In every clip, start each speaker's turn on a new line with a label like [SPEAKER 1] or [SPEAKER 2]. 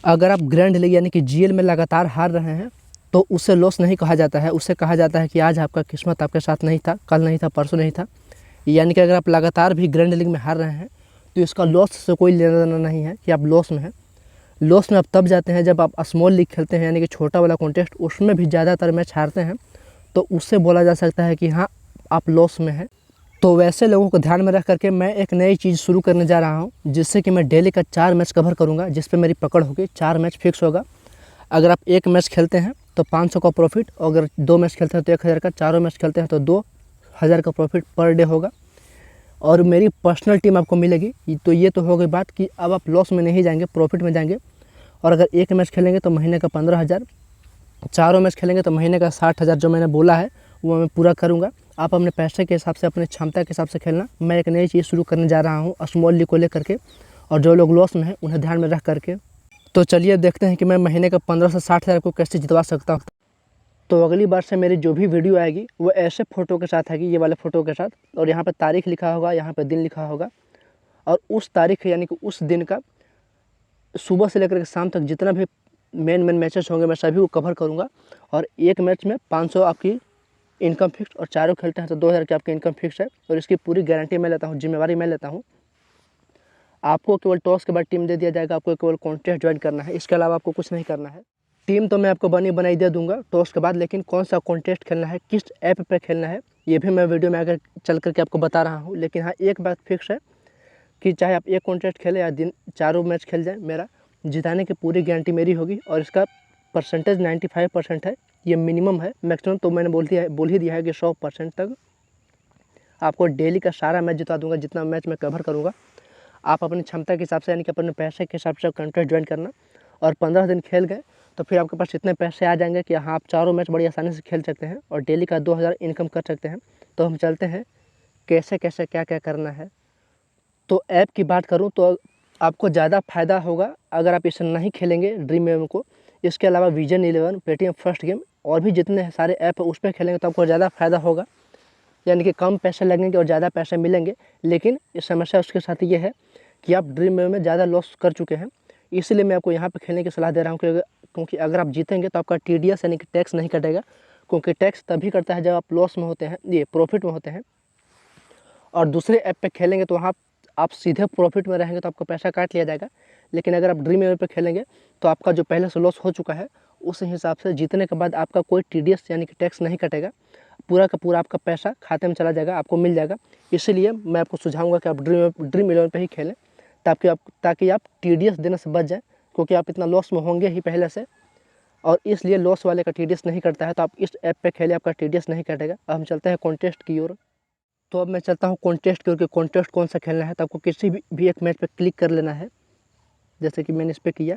[SPEAKER 1] अगर आप grand league यानी कि जीएल में लगातार हार रहे हैं तो उसे लॉस नहीं कहा जाता है। उसे कहा जाता है कि आज आपका किस्मत आपके साथ नहीं था, कल नहीं था, परसों नहीं था। यानी कि अगर आप लगातार भी ग्रैंड लीग में हार रहे हैं तो इसका लॉस से कोई लेना देना नहीं है कि आप लॉस में हैं। लॉस में आप तब जाते हैं जब आप स्मॉल लीग खेलते हैं, यानी कि छोटा वाला कॉन्टेस्ट, उसमें भी ज़्यादातर मैच हारते हैं, तो उससे बोला जा सकता है कि हाँ आप लॉस में हैं। तो वैसे लोगों को ध्यान में रख करके मैं एक नई चीज़ शुरू करने जा रहा हूँ, जिससे कि मैं डेली का 4 मैच कवर करूँगा, जिस पे मेरी पकड़ होगी। 4 मैच फिक्स होगा। अगर आप 1 मैच खेलते हैं तो 500 का प्रॉफिट, और अगर 2 मैच खेलते हैं तो 1000 का, चारों मैच खेलते हैं तो 2000 का प्रॉफिट पर डे होगा। और मेरी पर्सनल टीम आपको मिलेगी। तो ये तो हो गई बात कि अब आप लॉस में नहीं जाएंगे, प्रॉफिट में जाएंगे। और अगर 1 मैच खेलेंगे तो महीने का 15,000, चारों मैच खेलेंगे तो महीने का 60,000 जो मैंने बोला है वो मैं पूरा करूँगा। आप अपने पैसे के हिसाब से, अपने क्षमता के हिसाब से खेलना। मैं एक नई चीज़ शुरू करने जा रहा हूँ स्मॉल लीग को लेकर के, और जो लोग लॉस में हैं उन्हें ध्यान में रख करके। तो चलिए देखते हैं कि मैं महीने का 15 से 60,000 को कैसे जितवा सकता हूँ। तो अगली बार से मेरी जो भी वीडियो आएगी वो ऐसे फ़ोटो के साथ आएगी, ये वाले फ़ोटो के साथ, और यहाँ पर तारीख लिखा होगा, यहाँ पर दिन लिखा होगा। और उस तारीख यानी कि उस दिन का सुबह से लेकर के शाम तक जितना भी मेन मैचेस होंगे मैं सभी को कवर करूँगा। और एक मैच में 500 आपकी इनकम फिक्स, और चारों खेलते हैं तो 2000 की आपकी इनकम फिक्स है। और इसकी पूरी गारंटी मैं लेता हूँ, जिम्मेवारी मैं लेता हूँ। आपको केवल टॉस के बाद टीम दे दिया जाएगा, आपको केवल कॉन्टेस्ट ज्वाइन करना है, इसके अलावा आपको कुछ नहीं करना है। टीम तो मैं आपको बनी बनाई दे दूंगा टॉस के बाद, लेकिन कौन सा कॉन्टेस्ट खेलना है, किस ऐप पे खेलना है, ये भी मैं वीडियो में आकर चल करके आपको बता रहा हूँ। लेकिन हाँ, एक बात फिक्स है कि चाहे आप एक कॉन्टेस्ट खेलें या दिन चारों मैच खेल जाए, मेरा जिताने की पूरी गारंटी मेरी होगी। और इसका परसेंटेज 95% है, ये मिनिमम है। मैक्सिमम तो मैंने बोल ही दिया है कि 100% तक आपको डेली का सारा मैच जिता दूंगा, जितना मैच मैं कवर करूँगा। आप अपनी क्षमता के हिसाब से, यानी कि अपने पैसे के हिसाब से कॉन्टेस्ट ज्वाइन करना। और 15 दिन खेल गए तो फिर आपके पास इतने पैसे आ जाएंगे कि हाँ, आप चारों मैच बड़ी आसानी से खेल सकते हैं और डेली का 2000 इनकम कर सकते हैं। तो हम चलते हैं कैसे कैसे क्या क्या करना है। तो ऐप की बात करूं तो आपको ज़्यादा फ़ायदा होगा अगर आप इसे नहीं खेलेंगे ड्रीम 11 को। इसके अलावा विजन 11, पेटीएम फर्स्ट गेम और भी जितने सारे ऐप है उस पर खेलेंगे तो आपको ज़्यादा फ़ायदा होगा, यानी कि कम पैसे लगेंगे और ज़्यादा पैसे मिलेंगे। लेकिन इस समस्या उसके साथ ये है कि आप ड्रीम 11 में ज़्यादा लॉस कर चुके हैं, इसलिए मैं आपको यहाँ पर खेलने की सलाह दे रहा हूँ। क्योंकि अगर आप जीतेंगे तो आपका TDS यानी कि टैक्स नहीं कटेगा, क्योंकि टैक्स तभी करता है जब आप लॉस में होते हैं, ये प्रॉफिट में होते हैं। और दूसरे ऐप पे खेलेंगे तो वहाँ आप सीधे प्रॉफिट में रहेंगे तो आपका पैसा काट लिया जाएगा। लेकिन अगर आप ड्रीम 11 पे खेलेंगे तो आपका जो पहले से लॉस हो चुका है उस हिसाब से जीतने के बाद आपका कोई TDS यानी कि टैक्स नहीं कटेगा, पूरा का पूरा आपका पैसा खाते में चला जाएगा, आपको मिल जाएगा। इसीलिए मैं आपको सुझाऊंगा कि आप ड्रीम 11 पे ही खेलें, ताकि आप TDS देने से बच जाएँ, क्योंकि आप इतना लॉस में होंगे ही पहले से, और इसलिए लॉस वाले का TDS नहीं करता है। तो आप इस ऐप पे खेलें, आपका TDS नहीं कटेगा। अब हम चलते हैं कॉन्टेस्ट की ओर। तो अब मैं चलता हूँ कॉन्टेस्ट की ओर कि कॉन्टेस्ट कौन सा खेलना है। तो आपको किसी भी एक मैच पे क्लिक कर लेना है, जैसे कि मैंने इस पर किया,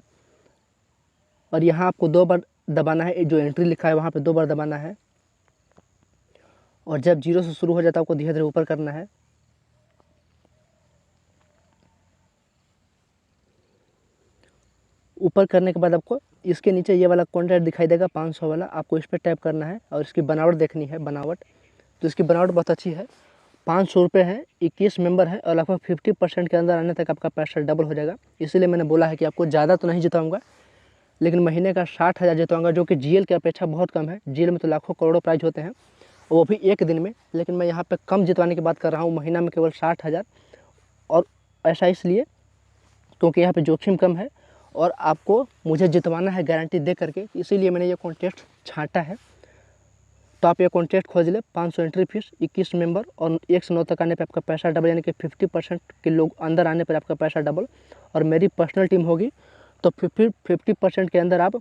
[SPEAKER 1] और यहाँ आपको 2 बार दबाना है। जो एंट्री लिखा है वहाँ पे 2 बार दबाना है, और जब 0 से शुरू हो जाता है आपको धीरे धीरे ऊपर करना है। ऊपर करने के बाद आपको इसके नीचे ये वाला कॉन्टेस्ट दिखाई देगा 500 वाला, आपको इस पर टैप करना है और इसकी बनावट देखनी है। बनावट तो इसकी बनावट बहुत अच्छी है। 500 रुपये है, 21 मेंबर है, और लगभग 50% के अंदर आने तक आपका पैसा डबल हो जाएगा। इसीलिए मैंने बोला है कि आपको ज़्यादा तो नहीं जिताऊंगा, लेकिन महीने का 60,000 जितवाऊंगा, जो कि GL की अपेक्षा बहुत कम है। GL में तो लाखों करोड़ों प्राइज होते हैं, वो भी एक दिन में। लेकिन मैं यहाँ पे कम जितवाने की बात कर रहा हूँ, महीना में केवल 60,000। और ऐसा इसलिए क्योंकि यहाँ पे जोखिम कम है और आपको मुझे जितवाना है गारंटी दे करके, इसीलिए मैंने ये कॉन्टेस्ट छांटा है। तो आप ये कॉन्टेस्ट खोज ले, 500 एंट्री फीस, 21 मेंबर, और 1 से 9 तक आने पे आपका पैसा डबल, यानी कि 50% के लोग अंदर आने पर आपका पैसा डबल। और मेरी पर्सनल टीम होगी तो 50% के अंदर आप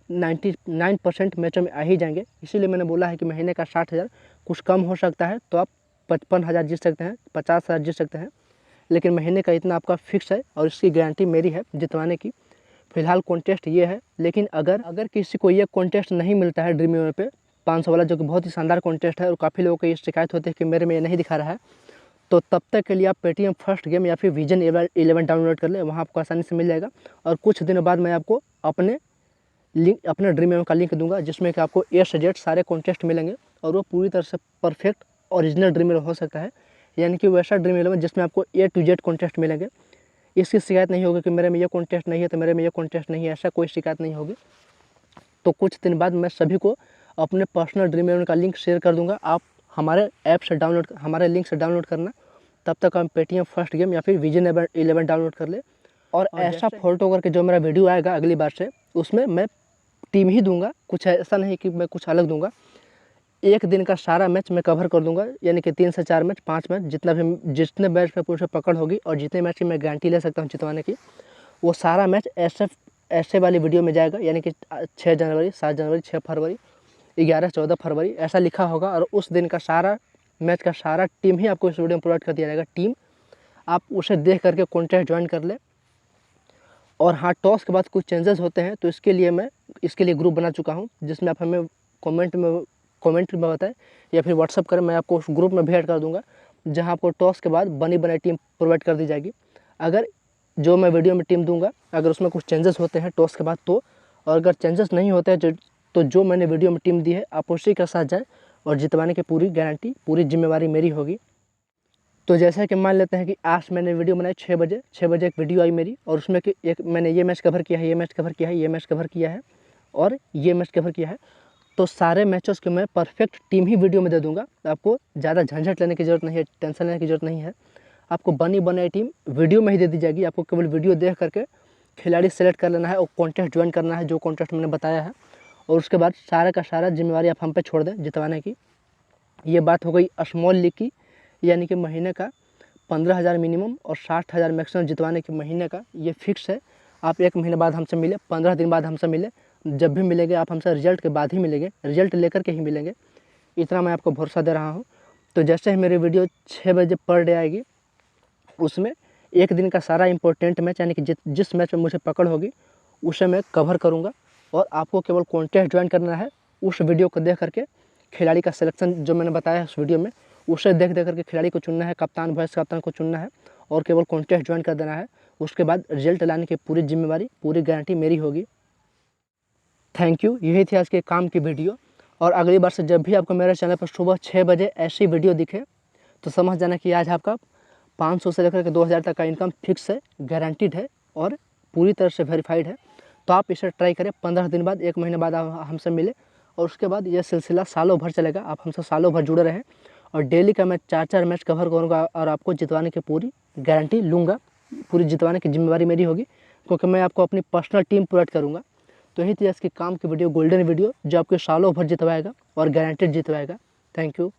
[SPEAKER 1] 99% मैचों में आ ही जाएंगे। इसीलिए मैंने बोला है कि महीने का 60,000, कुछ कम हो सकता है तो आप 55,000 जीत सकते हैं, 50,000 जीत सकते हैं, लेकिन महीने का इतना आपका फिक्स है और इसकी गारंटी मेरी है जितवाने की। फिलहाल कॉन्टेस्ट ये है। लेकिन अगर किसी को ये कॉन्टेस्ट नहीं मिलता है ड्रीम 11 पे 500 वाला, जो कि बहुत ही शानदार कॉन्टेस्ट है और काफ़ी लोगों को ये शिकायत होती है कि मेरे में ये नहीं दिखा रहा है, तो तब तक के लिए आप पेटीएम फर्स्ट गेम या फिर विजन 11 डाउनलोड कर लें, वहाँ आपको आसानी से मिल जाएगा। और कुछ दिनों बाद मैं आपको अपने ड्रीम 11 का लिंक दूंगा, जिसमें कि आपको A से Z सारे कॉन्टेस्ट मिलेंगे, और वो पूरी तरह से परफेक्ट ओरिजिनल ड्रीम 11 हो सकता है, यानी कि वैसा ड्रीम 11 जिसमें आपको A to Z कॉन्टेस्ट मिलेंगे। इसकी शिकायत नहीं होगी कि मेरे में ये कॉन्टेस्ट नहीं है तो मेरे में ये कॉन्टेस्ट नहीं है, ऐसा कोई शिकायत नहीं होगी। तो कुछ दिन बाद मैं सभी को अपने पर्सनल ड्रीम 11 का लिंक शेयर कर दूंगा। आप हमारे ऐप से डाउनलोड, हमारे लिंक से डाउनलोड करना, तब तक हम पेटीएम फर्स्ट गेम या फिर विजन 11 डाउनलोड कर ले। और ऐसा फोल्ट करके जो मेरा वीडियो आएगा अगली बार से, उसमें मैं टीम ही दूंगा, कुछ ऐसा नहीं कि मैं कुछ अलग दूंगा। एक दिन का सारा मैच मैं कवर कर दूंगा, यानी कि 3 से 4 मैच, 5 मैच, जितने मैच में पूरे पकड़ होगी और जितने मैच की मैं गारंटी ले सकता हूँ जितवाने की, वो सारा मैच ऐसे वाली वीडियो में जाएगा। यानी कि 6 जनवरी, 7 जनवरी, 6 फरवरी, 11, 14 फरवरी ऐसा लिखा होगा। और उस दिन का सारा मैच का सारा टीम ही आपको इस वीडियो में प्रोवाइड कर दिया जाएगा। टीम आप उसे देख करके कॉन्टेस्ट ज्वाइन कर ले। और हाँ, टॉस के बाद कुछ चेंजेस होते हैं, तो इसके लिए ग्रुप बना चुका हूँ, जिसमें आप हमें कमेंट में बताएं या फिर व्हाट्सअप करें, मैं आपको उस ग्रुप में भी ऐड कर दूंगा, जहां आपको टॉस के बाद बनी बनाई टीम प्रोवाइड कर दी जाएगी। अगर जो मैं वीडियो में टीम दूंगा अगर उसमें कुछ चेंजेस होते हैं टॉस के बाद तो, और अगर चेंजेस नहीं होते हैं तो जो मैंने वीडियो में टीम दी है आप उसी के साथ जाएँ और जितवाने की पूरी गारंटी, पूरी जिम्मेवारी मेरी होगी। तो जैसा कि मान लेते हैं कि आज मैंने वीडियो बनाई 6 बजे एक वीडियो आई मेरी, और उसमें कि एक मैंने ये मैच कवर किया है, ये मैच कवर किया है, ये मैच कवर किया है और ये मैच कवर किया है, तो सारे मैचेस के मैं परफेक्ट टीम ही वीडियो में दे दूंगा। आपको ज़्यादा झंझट लेने की ज़रूरत नहीं है, टेंशन लेने की ज़रूरत नहीं है। आपको बनी बनाई टीम वीडियो में ही दे दी जाएगी। आपको केवल वीडियो देख करके खिलाड़ी सेलेक्ट कर लेना है और कॉन्टेस्ट ज्वाइन करना है, जो कॉन्टेस्ट मैंने बताया है, और उसके बाद सारा का सारा जिम्मेवारी आप हम पे छोड़ दें जितवाने की। ये बात हो गई स्मॉल लीग की, यानी कि महीने का 15,000 मिनिमम और 60,000 मैक्सिमम जितवाने के महीने का, ये फिक्स है। आप 1 महीने बाद हमसे मिले, 15 दिन बाद हमसे मिले, जब भी मिलेंगे आप हमसे रिजल्ट के बाद ही मिलेंगे, रिजल्ट लेकर के ही मिलेंगे, इतना मैं आपको भरोसा दे रहा हूँ। तो जैसे ही मेरी वीडियो 6 बजे पर डे आएगी, उसमें एक दिन का सारा इंपॉर्टेंट मैच, यानी कि जिस मैच में मुझे पकड़ होगी उसे मैं कवर करूँगा, और आपको केवल कॉन्टेस्ट ज्वाइन करना है। उस वीडियो को देख करके खिलाड़ी का सिलेक्शन जो मैंने बताया है उस वीडियो में, उसे देख करके खिलाड़ी को चुनना है, कप्तान वाइस कप्तान को चुनना है और केवल कॉन्टेस्ट ज्वाइन कर देना है। उसके बाद रिजल्ट लाने की पूरी जिम्मेवारी, पूरी गारंटी मेरी होगी। Thank you. यही थी आज के काम की वीडियो। और अगली बार से जब भी आपको मेरे चैनल पर सुबह 6 बजे ऐसी वीडियो दिखे तो समझ जाना कि आज आपका 500 से लेकर के 2,000 तक का इनकम फिक्स है, गारंटीड है और पूरी तरह से वेरीफाइड है। तो आप इसे ट्राई करें। 15 दिन बाद, 1 महीने बाद आप हमसे मिले, और उसके बाद यह सिलसिला सालों भर चलेगा। आप हमसे सालों भर जुड़े रहें, और डेली का मैं 4-4 मैच कवर करूँगा और आपको जितवाने की पूरी गारंटी लूँगा। पूरी जितवाने की जिम्मेवारी मेरी होगी, क्योंकि मैं आपको अपनी पर्सनल टीम प्रोवाइड करूँगा। तो यही थी इसकी काम की वीडियो, गोल्डन वीडियो, जो आपके सालों भर जितवाएगा और गारंटेड जितवाएगा। Thank you.